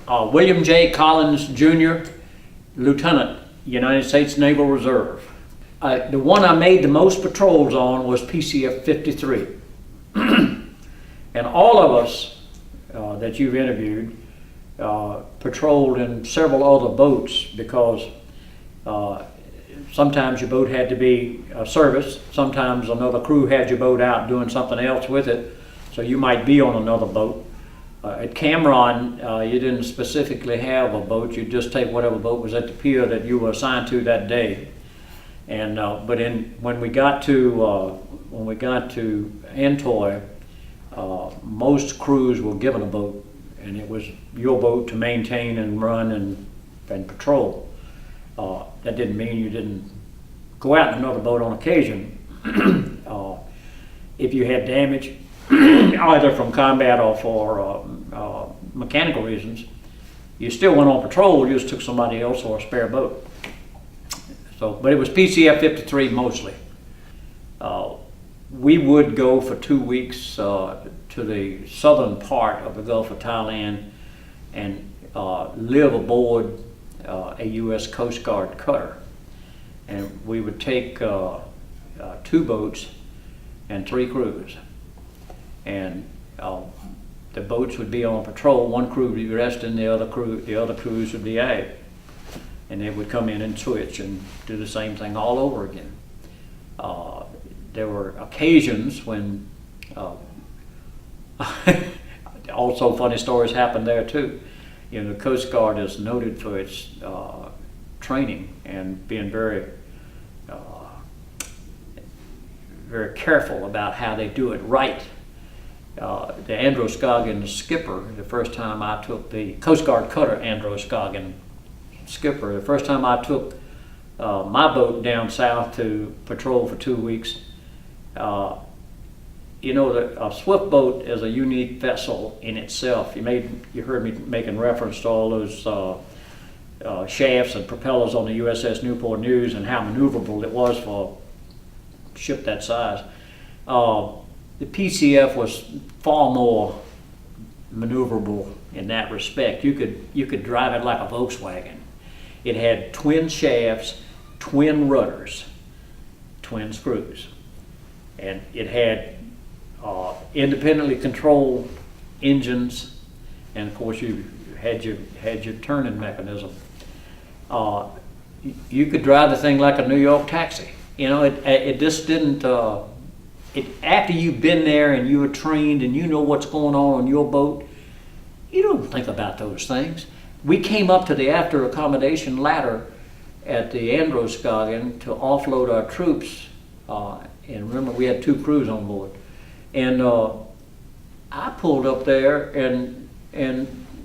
William J. Collins, Jr., Lieutenant, United States Naval Reserve. The one I made the most patrols on was PCF 53. And all of us that you've interviewed patrolled in several other boats because sometimes your boat had to be serviced, sometimes another crew had your boat out doing something else with it, so you might be on another boat. At Cameron, you didn't specifically have a boat, you just take whatever boat was at the pier that you were assigned to that day. And but when we got to Antoy, most crews were given a boat, and it was your boat to maintain and run and patrol. That didn't mean you didn't go out in another boat on occasion. If you had damage, either from combat or for mechanical reasons, you still went on patrol, you just took somebody else or a spare boat. So, but it was PCF 53 mostly. We would go for 2 weeks to the southern part of the Gulf of Thailand and live aboard a U.S. Coast Guard cutter. And we would take 2 boats and 3 crews. And the boats would be on patrol. One crew would be resting, the other crews would be out. And they would come in and switch and do the same thing all over again. There were occasions when also funny stories happened there too. You know, the Coast Guard is noted for its training and being very very careful about how they do it right. The Androscoggin skipper, the first time I took the Coast Guard cutter Androscoggin skipper, the first time I took my boat down south to patrol for 2 weeks, you know, a swift boat is a unique vessel in itself. You heard me making reference to all those shafts and propellers on the USS Newport News and how maneuverable it was for a ship that size. The PCF was far more maneuverable in that respect. You could drive it like a Volkswagen. It had twin shafts, twin rudders, twin screws, and it had independently controlled engines, and of course you had your turning mechanism. You could drive the thing like a New York taxi. You know, it just didn't. After you've been there and you were trained and you know what's going on your boat, you don't think about those things. We came up to the after accommodation ladder at the Androscoggin to offload our troops, and remember we had 2 crews on board. And I pulled up there, and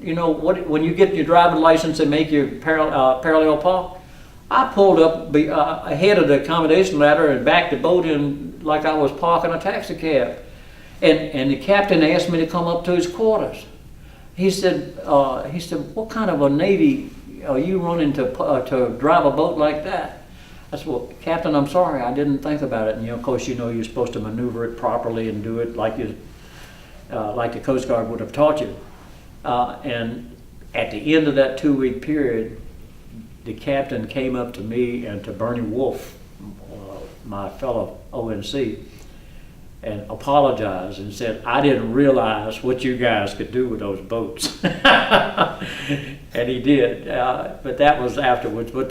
you know what? When you get your driving license and make your parallel park, I pulled up ahead of the accommodation ladder and backed the boat in like I was parking a taxi cab. And the captain asked me to come up to his quarters. He said, "What kind of a Navy are you running to drive a boat like that?" I said, "Well, Captain, I'm sorry, I didn't think about it." And of course, you know, you're supposed to maneuver it properly and do it like the Coast Guard would have taught you. And at the end of that 2-week period, the captain came up to me and to Bernie Wolf, my fellow ONC, and apologized and said, "I didn't realize what you guys could do with those boats." And he did, but that was afterwards. But